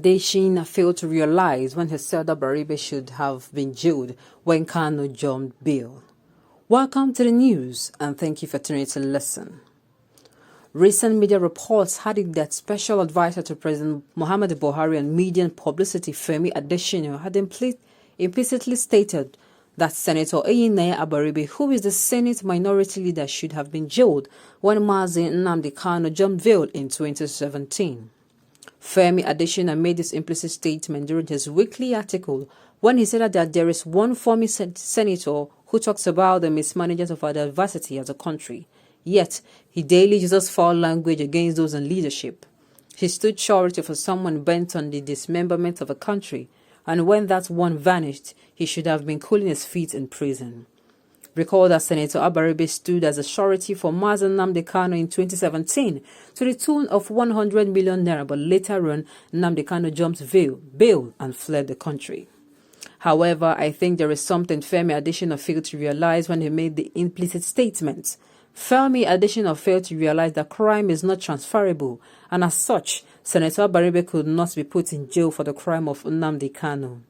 Adesina failed to realize when he said that Abaribe should have been jailed when Kanu jumped bail. Welcome to the news, and thank you for tuning in to listen. Recent media reports had it that Special Advisor to President Muhammadu Buhari on Media and Publicity Femi Adesina had implicitly stated that Senator 1MÞR1S0N Abaribe, who is the Senate Minority Leader, should have been jailed when Mazi Nnamdi Kanu jumped bail in 2017. Femi Adesina made this implicit statement during his weekly article when he said that there is one former senator who talks about the mismanagement of our diversity as a country, yet he daily uses foul language against those in leadership. He stood surety for someone bent on the dismemberment of a country, and when that one vanished, he should have been cooling his feet in prison. Recall that Senator Abaribe stood as a surety for Mazi Nnamdi Kanu in 2017 to the tune of 100 million naira, but later on, Nnamdi Kanu jumped bail and fled the country. However, I think there is something Femi Adesina failed to realize when he made the implicit statement. Femi Adesina failed to realize that crime is not transferable, and as such, Senator Abaribe could not be put in jail for the crime of Nnamdi Kanu.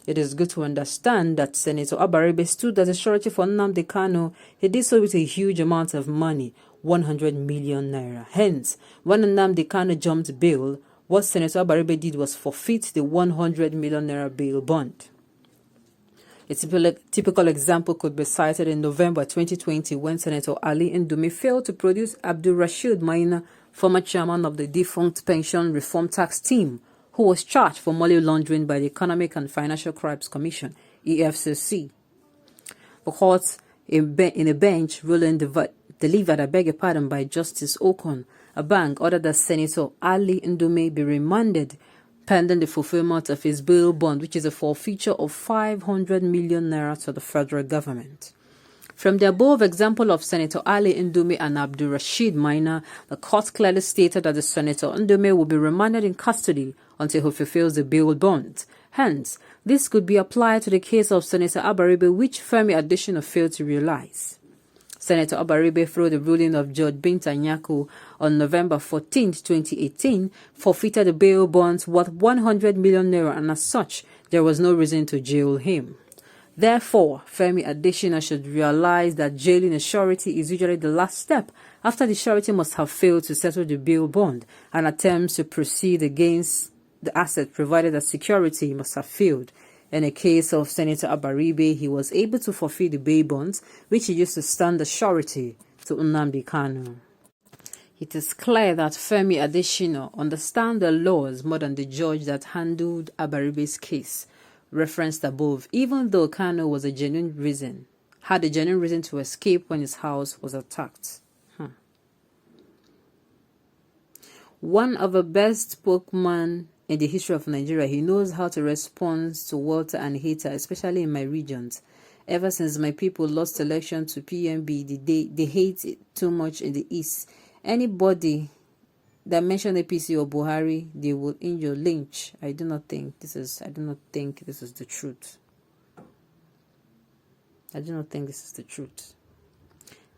It is good to understand that Senator Abaribe stood as a surety for Nnamdi Kanu. He did so with a huge amount of money, 100 million naira. Hence, when Nnamdi Kanu jumped bail, what Senator Abaribe did was forfeit the 100 million naira bail bond. A typical example could be cited in November 2020 when Senator Ali Ndume failed to produce Abdul Rashid Maina, former chairman of the defunct Pension Reform Tax Team, who was charged for money laundering by the Economic and Financial Crimes Commission, EFCC. The court, in a bench ruling delivered by Justice Okon, a bank ordered that Senator Ali Ndume be remanded pending the fulfillment of his bail bond, which is a forfeiture of 500 million naira to the federal government. From the above example of Senator Ali Ndume and Abdul Rashid Maina, the court clearly stated that the Senator Ndume will be remanded in custody until he fulfills the bail bond. Hence, this could be applied to the case of Senator Abaribe, which Femi Adesina failed to realize. Senator Abaribe, through the ruling of Judge Binta Nyako on November 14, 2018, forfeited the bail bonds worth 100 million naira, and as such, there was no reason to jail him. Therefore, Femi Adesina should realize that jailing a surety is usually the last step after the surety must have failed to settle the bail bond, and attempts to proceed against the asset provided as security must have failed. In the case of Senator Abaribe, he was able to forfeit the bail bonds, which he used to stand as surety to Nnamdi Kanu. It is clear that Femi Adesina understands the laws more than the judge that handled Abaribe's case, referenced above, even though Kanu had a genuine reason to escape when his house was attacked. One of the best spokesmen in the history of Nigeria, he knows how to respond to water and hater, especially in my regions. Ever since my people lost election to PMB, they hate it too much in the east. Anybody that mention APC or Buhari, they will injure, lynch. I do not think this is the truth. I do not think this is the truth.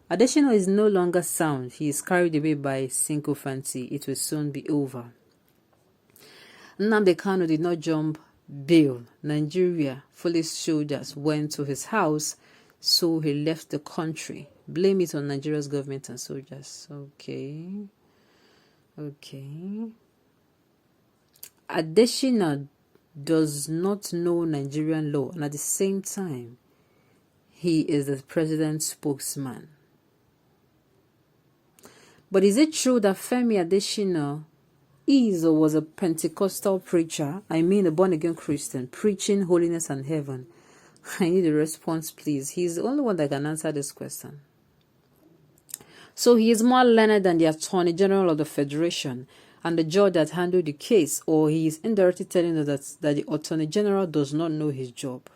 Adesina is no longer sound. He is carried away by sycophancy. It will soon be over. Nnamdi Kanu did not jump bail. Nigeria police soldiers went to his house, so he left the country. Blame it on Nigeria's government and soldiers. Okay. Adesina does not know Nigerian law, and at the same time, he is the president's spokesman. But is it true that Femi Adesina is or was a Pentecostal preacher, a born-again Christian, preaching holiness and heaven? I need a response, please. He's the only one that can answer this question. So he is more learned than the Attorney General of the Federation and the judge that handled the case, or he is indirectly telling us that the Attorney General does not know his job.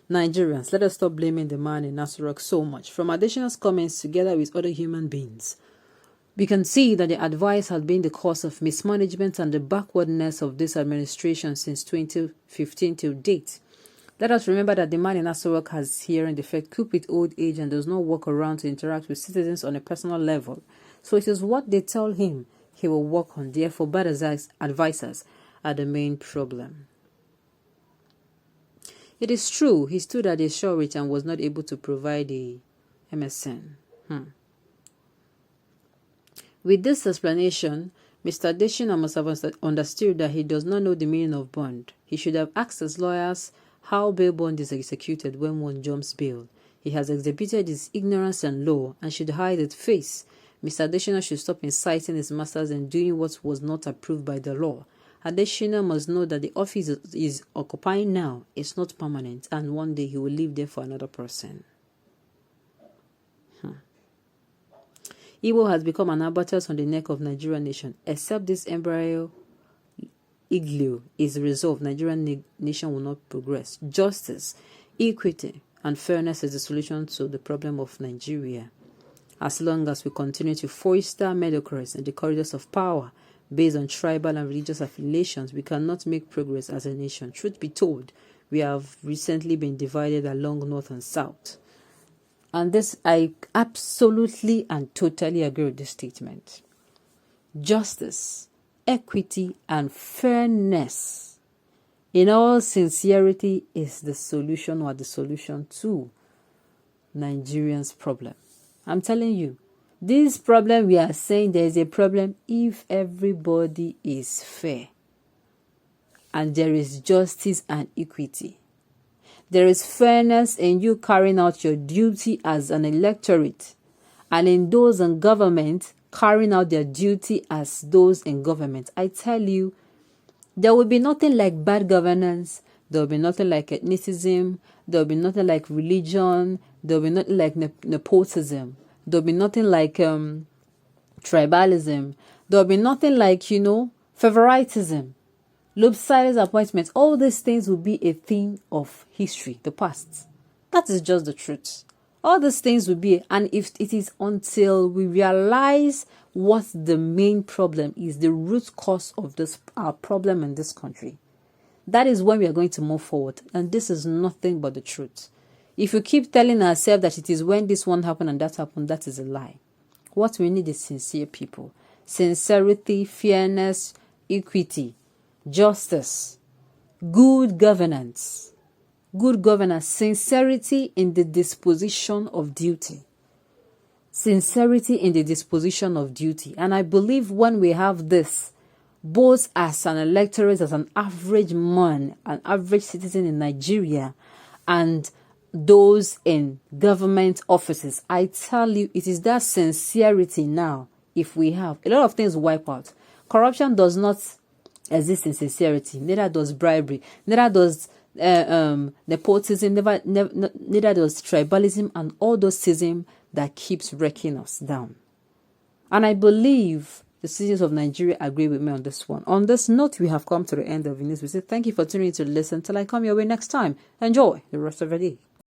Nigerians, let us stop blaming the man in Nasraq so much. From Adesina's comments together with other human beings, we can see that the advice has been the cause of mismanagement and the backwardness of this administration since 2015 till date. Let us remember that the man in Nasraq has hearing defect, cope with old age, and does not walk around to interact with citizens on a personal level. So it is what they tell him he will work on. Therefore, bad advisors are the main problem. It is true, he stood at a shortage and was not able to provide a MSN. With this explanation, Mr. Adesina must have understood that he does not know the meaning of bond. He should have asked his lawyers how bail bond is executed when one jumps bail. He has exhibited his ignorance and law and should hide its face. Mr. Adesina should stop inciting his masters and doing what was not approved by the law. Adesina must know that the office is occupying now is not permanent, and one day he will leave there for another person. Igbo has become an albatross on the neck of Nigerian nation. Except this embryo igloo is resolved, Nigerian nation will not progress. Justice, equity, and fairness is the solution to the problem of Nigeria. As long as we continue to foster mediocracy in the corridors of power based on tribal and religious affiliations, we cannot make progress as a nation. Truth be told, we have recently been divided along north and south. And this, I absolutely and totally agree with this statement. Justice, equity, and fairness, in all sincerity, is the solution or the solution to Nigerians' problem. I'm telling you, this problem, we are saying there is a problem if everybody is fair and there is justice and equity. There is fairness in you carrying out your duty as an electorate, and in those in government carrying out their duty as those in government. I tell you, there will be nothing like bad governance. There will be nothing like ethnicism. There will be nothing like religion. There will be nothing like nepotism. There will be nothing like tribalism. There will be nothing like, favoritism. Lopsided appointments, all these things will be a thing of history, the past. That is just the truth. All these things will be, and if it is until we realize what the main problem is, the root cause of this our problem in this country, that is when we are going to move forward. And this is nothing but the truth. If we keep telling ourselves that it is when this one happened and that happened, that is a lie. What we need is sincere people. Sincerity, fairness, equity, justice, good governance, sincerity in the disposition of duty. Sincerity in the disposition of duty. And I believe when we have this, both as an electorate, as an average man, an average citizen in Nigeria, and those in government offices, I tell you, it is that sincerity now. If we have, a lot of things wipe out. Corruption does not exist in sincerity, neither does bribery, neither does nepotism, neither does tribalism, and all those schism that keeps wrecking us down. And I believe the citizens of Nigeria agree with me on this one. On this note, we have come to the end of the news. We say thank you for tuning in to listen. Till I come your way next time. Enjoy the rest of the day.